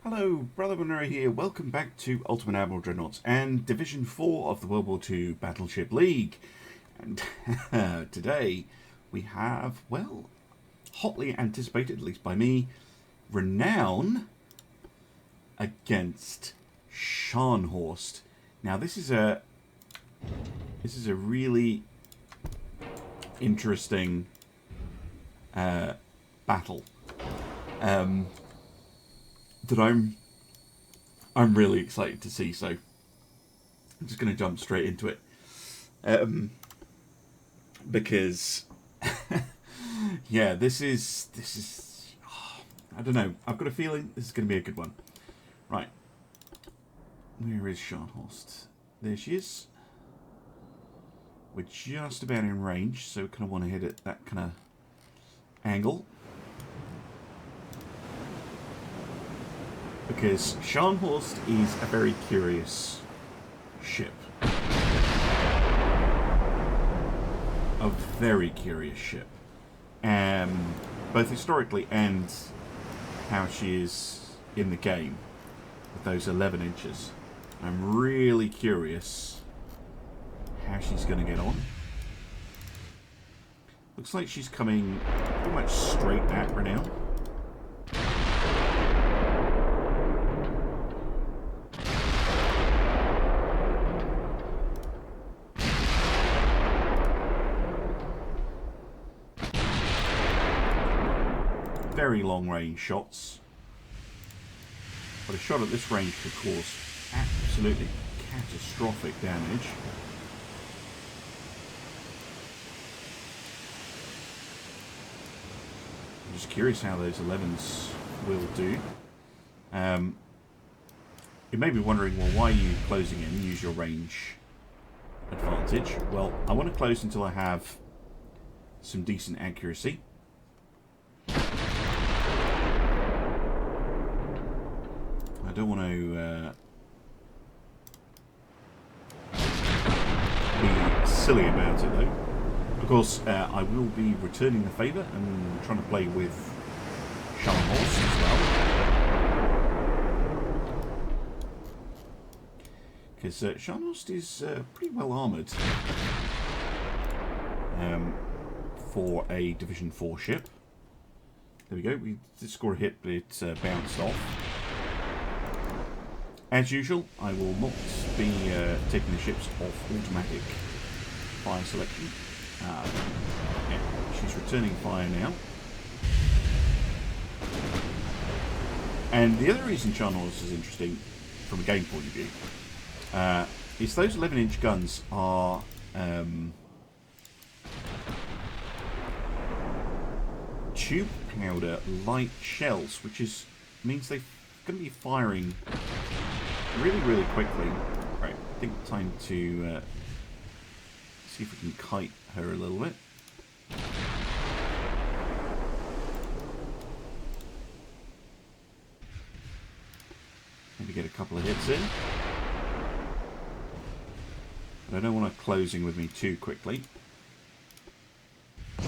Hello, Brother Vendar here. Welcome back to Ultimate Admiral Dreadnoughts and Division 4 of the World War II Battleship League. And today we have, well, hotly anticipated, at least by me, Renown against Scharnhorst. Now this is a really interesting battle. That I'm really excited to see, so I'm just going to jump straight into it, because yeah, this is I don't know, I've got a feeling this is going to be a good one. Right, where is Scharnhorst? There she is. We're just about in range, so we kind of want to hit it that kind of angle. Because Scharnhorst is a very curious ship. A very curious ship. Both historically and how she is in the game with those 11 inches. I'm really curious how she's going to get on. Looks like she's coming pretty much straight at Renown. Very long range shots, but a shot at this range could cause absolutely catastrophic damage. I'm just curious how those 11s will do. You may be wondering, well, why are you closing in? Use your range advantage. Well, I want to close until I have some decent accuracy. I don't want to be silly about it, though. Of course, I will be returning the favour and trying to play with Scharnhorst as well. Because Scharnhorst is pretty well armoured for a Division 4 ship. There we go, we did score a hit, but it bounced off. As usual, I will not be taking the ships off automatic fire selection. Yeah, she's returning fire now. And the other reason Scharnhorst is interesting from a game point of view is those 11-inch guns are tube powder light shells, which means they're going to be firing really quickly. Right, I think time to see if we can kite her a little bit. Maybe get a couple of hits in. But I don't want her closing with me too quickly. Ooh,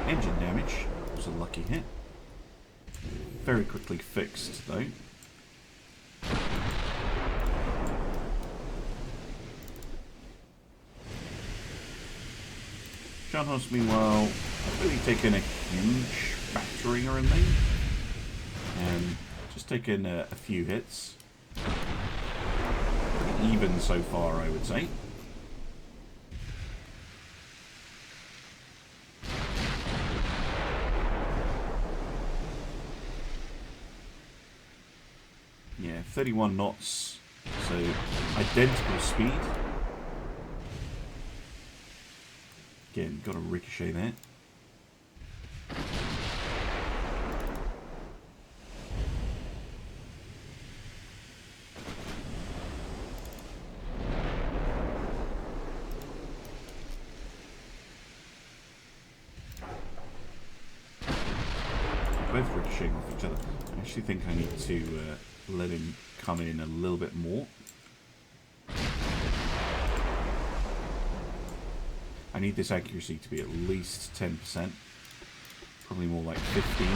engine damage. That was a lucky hit. Very quickly fixed though. Scharnhorst, meanwhile, I've really taken a huge battering or anything. Just taken a few hits. Pretty even so far, I would say. Yeah, 31 knots, so identical speed. Again, got a ricochet there. Both ricocheting off each other. I actually think I need to let him come in a little bit more. I need this accuracy to be at least 10%. Probably more like 15.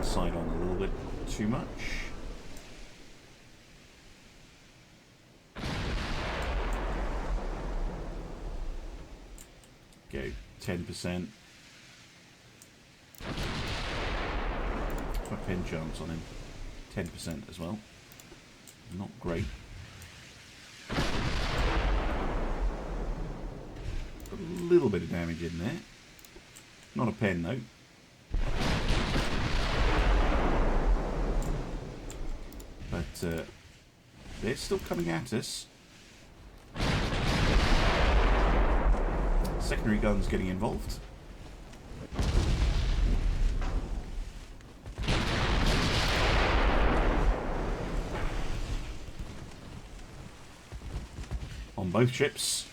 side on a little bit too much. Go 10%. My pen chance on him. 10% as well. Not great. Got a little bit of damage in there. Not a pen though. But they're still coming at us. Secondary guns getting involved. On both ships.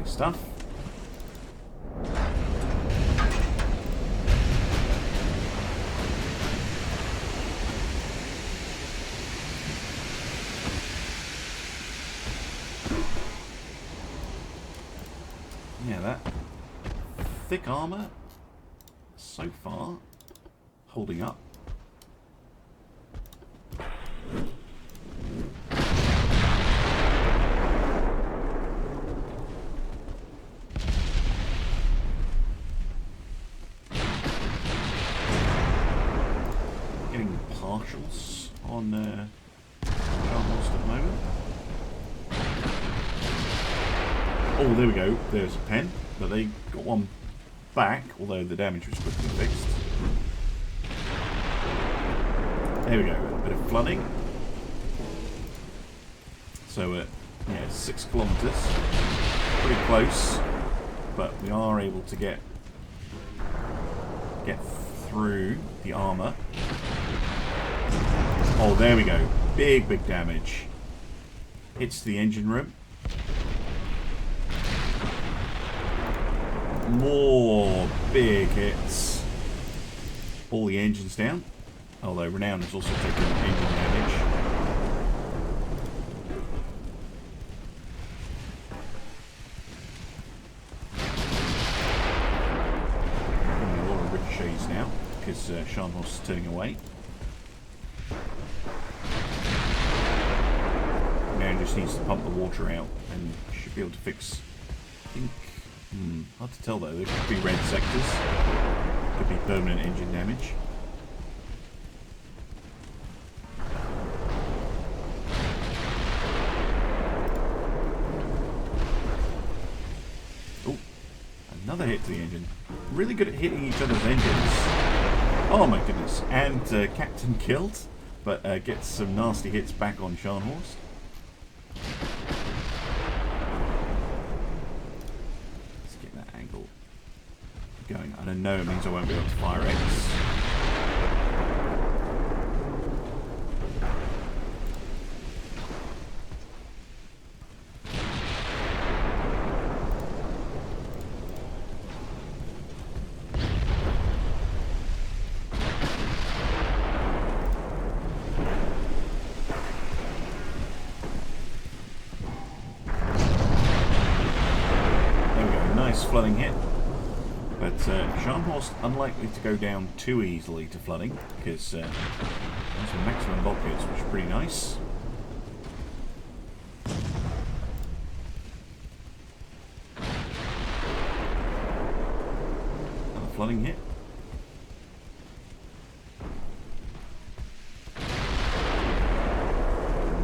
Stuff. Yeah, that thick armor so far holding up. Partials on Scharnhorst at the moment. Oh, there we go. There's a pen, but they got one back, although the damage was quickly fixed. There we go. A bit of flooding. So, yeah, 6 kilometers. Pretty close, but we are able to get through the armor. Oh, there we go. Big, big damage. Hits the engine room. More big hits. All the engines down. Although Renown has also taken engine damage. Getting a lot of ricochets now because Scharnhorst is turning away. Just needs to pump the water out and should be able to fix. I think hard to tell though. There could be red sectors, could be permanent engine damage. Oh, another hit to the engine. Really good at hitting each other's engines. Oh my goodness! And Captain killed, but gets some nasty hits back on Scharnhorst. Going. I don't know, it means I won't be able to fire X. There we go, nice flooding hit. But Scharnhorst unlikely to go down too easily to flooding because there's some maximum bulkheads, which are pretty nice. Another flooding hit.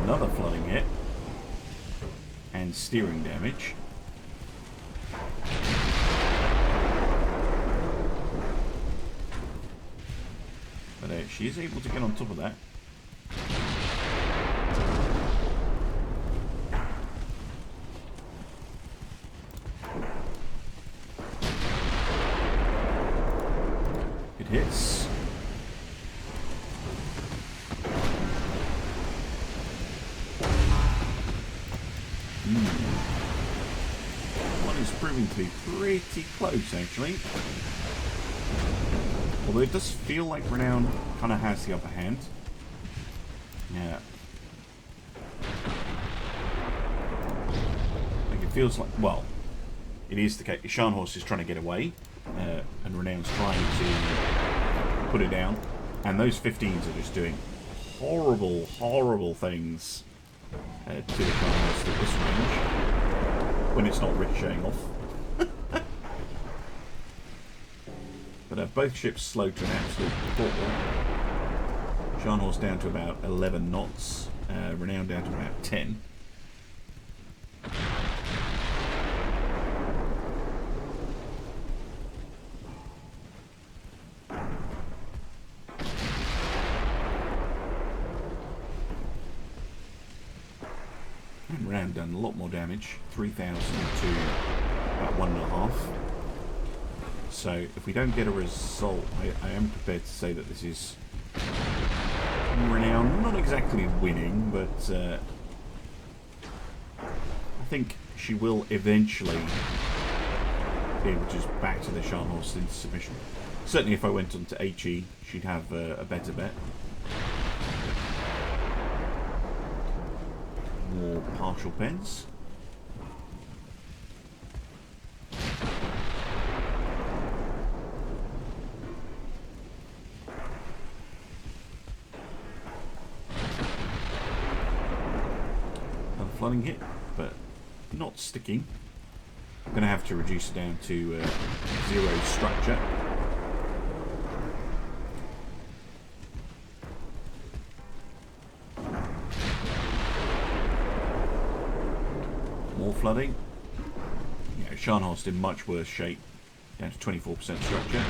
Another flooding hit. And steering damage. She is able to get on top of that. It hits. proving to be pretty close, actually. Although it does feel like Renown kind of has the upper hand. Yeah. Like it feels like, well, it is the case. Scharnhorst is trying to get away, and Renown's trying to put it down. And those 15s are just doing horrible, horrible things to the Scharnhorst at this range when it's not ricocheting off. But both ships slowed to an absolute crawl. Scharnhorst down to about 11 knots, Renown down to about 10. And Renown done a lot more damage, 3,000 to about 1.5. So if we don't get a result, I am prepared to say that this is Renown not exactly winning, but I think she will eventually be able to just back to the Scharnhorst into submission. Certainly if I went on to HE, she'd have a better bet. More partial pens. Flooding hit, but not sticking. I'm going to have to reduce it down to 0 structure. More flooding. Yeah, Scharnhorst in much worse shape, down to 24% structure.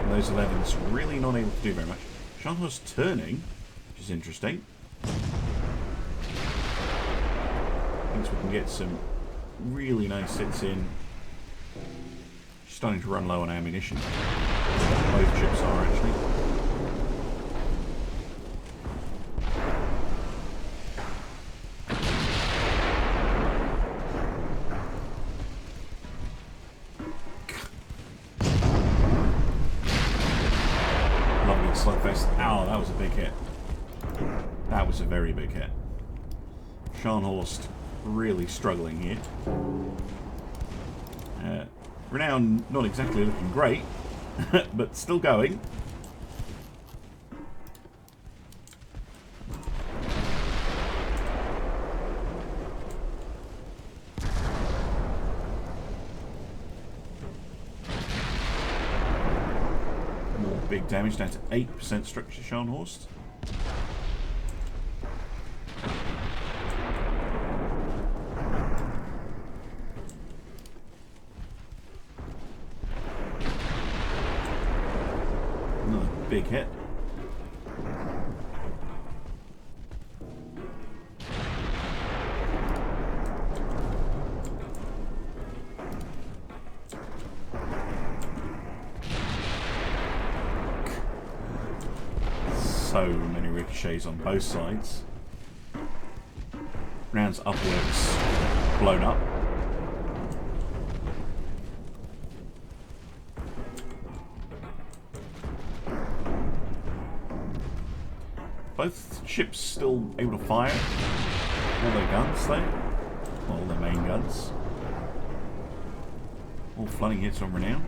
Those 11s really not able to do very much. Scharnhorst turning, which is interesting. Thinks we can get some really nice hits in. She's starting to run low on ammunition. Both ships are actually. Slugfest. Ow, that was a big hit. That was a very big hit. Scharnhorst really struggling here. Renown not exactly looking great, but still going. Big damage down to 8% structure, Scharnhorst. Another big hit. So many ricochets on both sides. Renown's upwards blown up. Both ships still able to fire all their guns though. All their main guns. All flooding hits on Renown.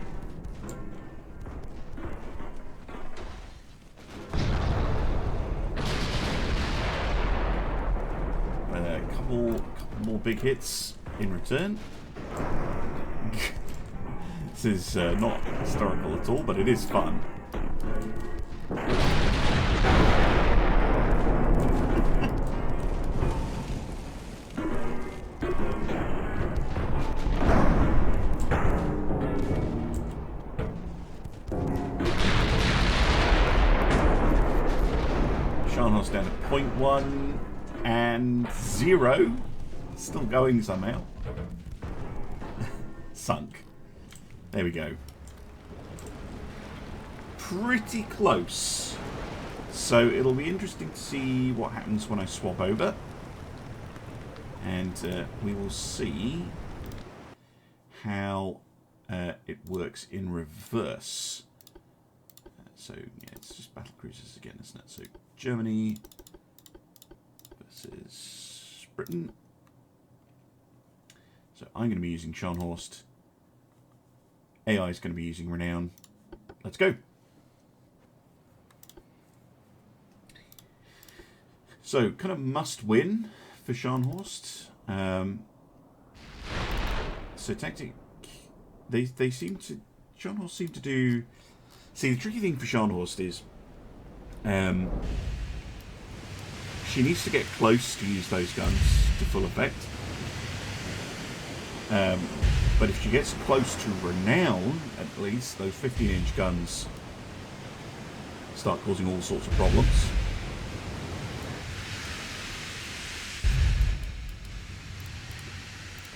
Couple more big hits in return. This is not historical at all, but it is fun. Scharnhorst down to 0.1 and 0. Still going somehow. Sunk. There we go. Pretty close. So it'll be interesting to see what happens when I swap over. And we will see how it works in reverse. So yeah, it's just battle cruisers again, isn't it? So Germany versus Britain. So I'm going to be using Scharnhorst. AI is going to be using Renown. Let's go. So kind of must win for Scharnhorst. So tactic, they seem to, Scharnhorst seem to do. See, the tricky thing for Scharnhorst is, she needs to get close to use those guns to full effect. But if she gets close to Renown, at least, those 15-inch guns start causing all sorts of problems.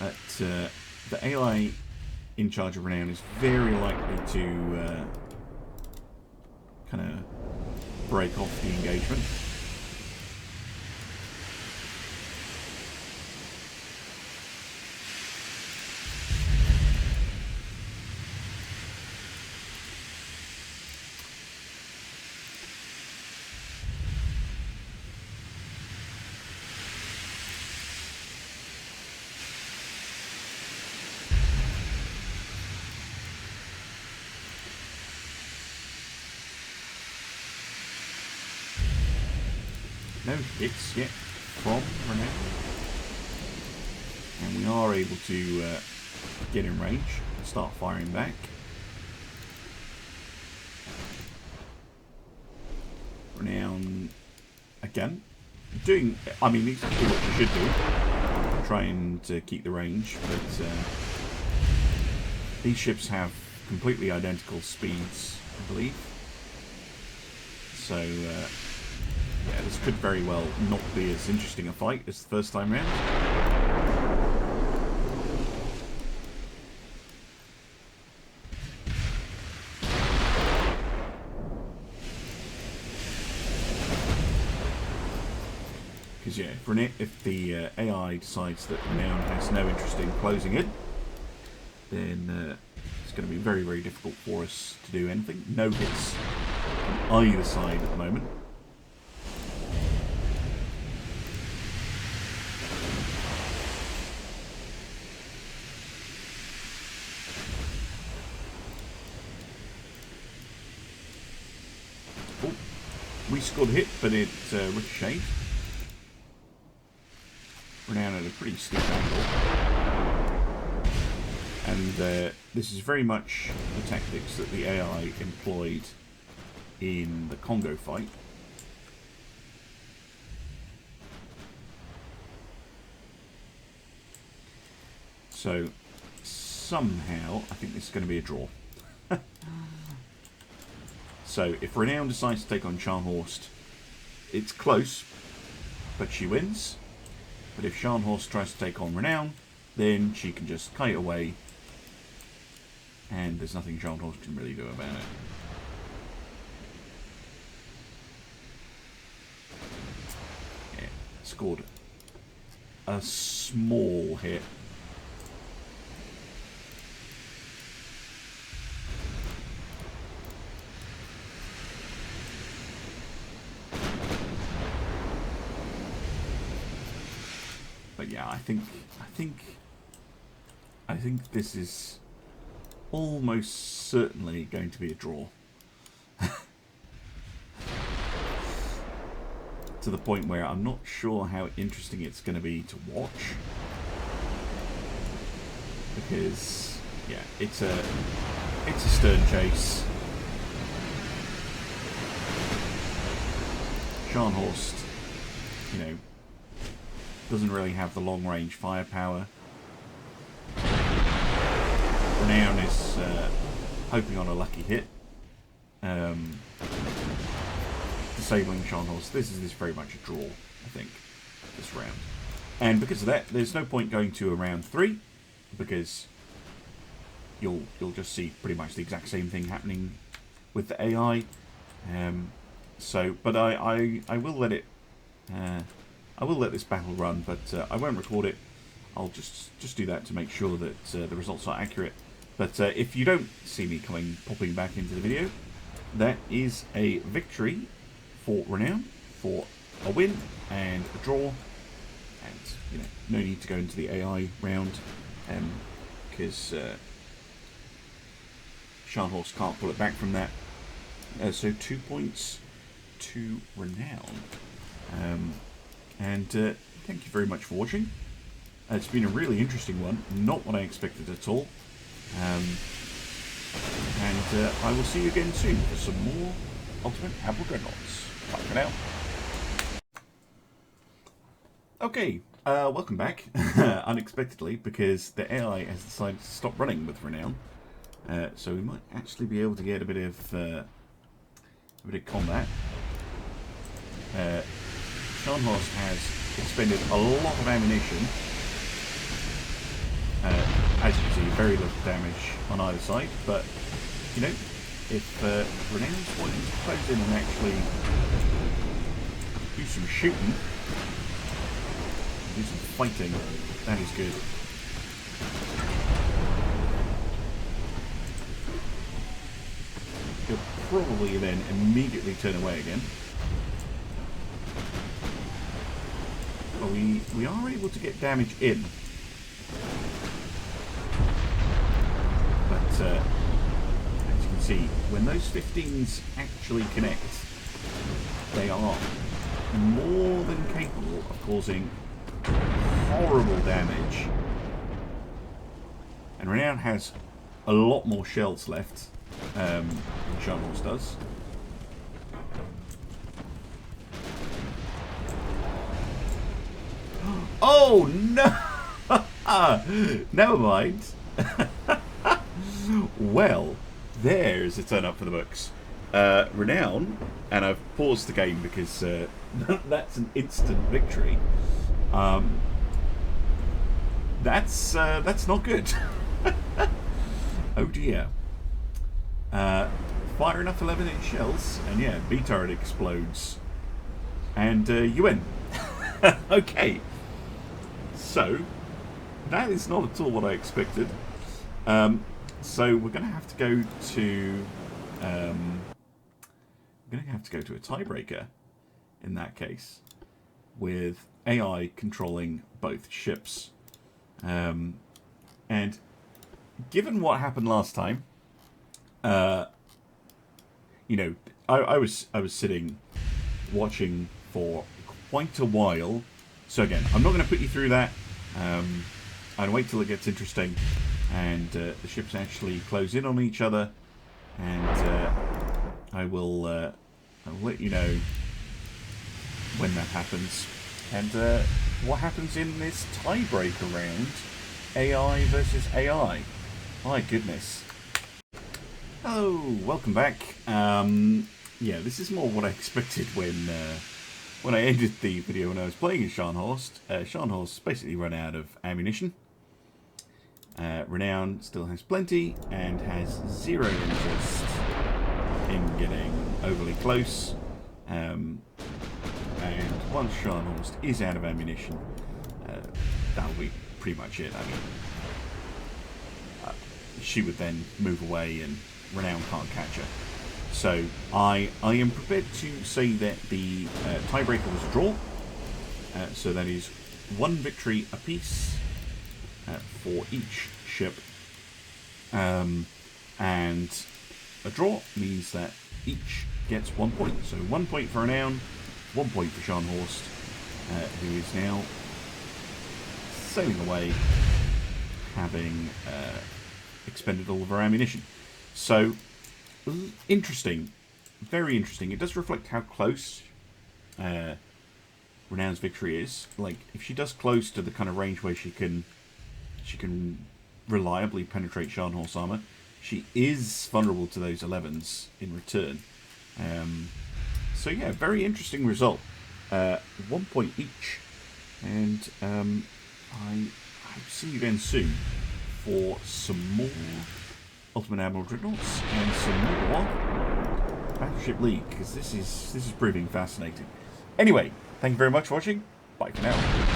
But the AI in charge of Renown is very likely to kind of break off the engagement. No hits yet from Renown. And we are able to get in range and start firing back. Renown, again, doing, I mean, exactly what you should do. Trying to keep the range, but these ships have completely identical speeds, I believe. So, yeah, this could very well not be as interesting a fight as the first time round. Because, yeah, if the AI decides that Renown has no interest in closing it, then it's going to be very, very difficult for us to do anything. No hits on either side at the moment. We scored a hit, but it ricocheted. Renown at a pretty steep angle. And this is very much the tactics that the AI employed in the Congo fight. So, somehow, I think this is going to be a draw. So, if Renown decides to take on Scharnhorst, it's close, but she wins. But if Scharnhorst tries to take on Renown, then she can just kite away, and there's nothing Scharnhorst can really do about it. Yeah, scored a small hit. But yeah, I think this is almost certainly going to be a draw. To the point where I'm not sure how interesting it's going to be to watch. Because, yeah, it's a stern chase. Scharnhorst, you know, doesn't really have the long-range firepower. Renown is hoping on a lucky hit. Disabling Scharnhorst. This is very much a draw, I think, this round. And because of that, there's no point going to a round 3, because you'll just see pretty much the exact same thing happening with the AI. So, but I will let it. I will let this battle run, but I won't record it. I'll just do that to make sure that the results are accurate. But if you don't see me popping back into the video, that is a victory for Renown, for a win and a draw, and you know, no need to go into the AI round, because Scharnhorst can't pull it back from that. So 2 points to Renown, and thank you very much for watching. It's been a really interesting one, not what I expected at all. And I will see you again soon for some more Ultimate Admiral Dreadnoughts. Bye for now. Okay, welcome back. Unexpectedly, because the AI has decided to stop running with Renown. So we might actually be able to get a bit of combat. Scharnhorst has expended a lot of ammunition. As you can see, very little damage on either side, but you know, if Renown's wanting to close in and actually do some shooting, do some fighting, that is good. He'll probably then immediately turn away again. But we are able to get damage in. But as you can see, when those 15s actually connect, they are more than capable of causing horrible damage. And Renown has a lot more shells left than Scharnhorst does. Oh no! Never mind. Well, there's a turn up for the books. Renown, and I've paused the game because that's an instant victory. That's not good. Oh dear. Fire enough 11-inch shells, and yeah, B turret explodes, and you win. Okay. So that is not at all what I expected. So we're going to have to go to a tiebreaker in that case, with AI controlling both ships. And given what happened last time, you know, I was sitting watching for quite a while. So again, I'm not going to put you through that. I'll wait till it gets interesting, and the ships actually close in on each other, and I'll let you know when that happens, and what happens in this tiebreaker round, AI versus AI. My goodness. Hello, welcome back. Yeah, this is more what I expected when I ended the video when I was playing as Scharnhorst. Scharnhorst basically run out of ammunition. Renown still has plenty and has zero interest in getting overly close. And once Scharnhorst is out of ammunition, that'll be pretty much it. I mean, she would then move away and Renown can't catch her. So I am prepared to say that the tiebreaker was a draw. So that is one victory apiece for each ship. And a draw means that each gets 1 point. So 1 point for Renown, 1 point for Scharnhorst, who is now sailing away, having expended all of her ammunition. So interesting, very interesting. It does reflect how close Renown's victory is. Like, if she does close to the kind of range where she can reliably penetrate Scharnhorst's armor, she is vulnerable to those 11s in return. So yeah, very interesting result. 1 point each, and I see you again soon for some more Ultimate Admiral Dreadnoughts and some more Battleship League, because this is proving fascinating. Anyway, thank you very much for watching. Bye for now.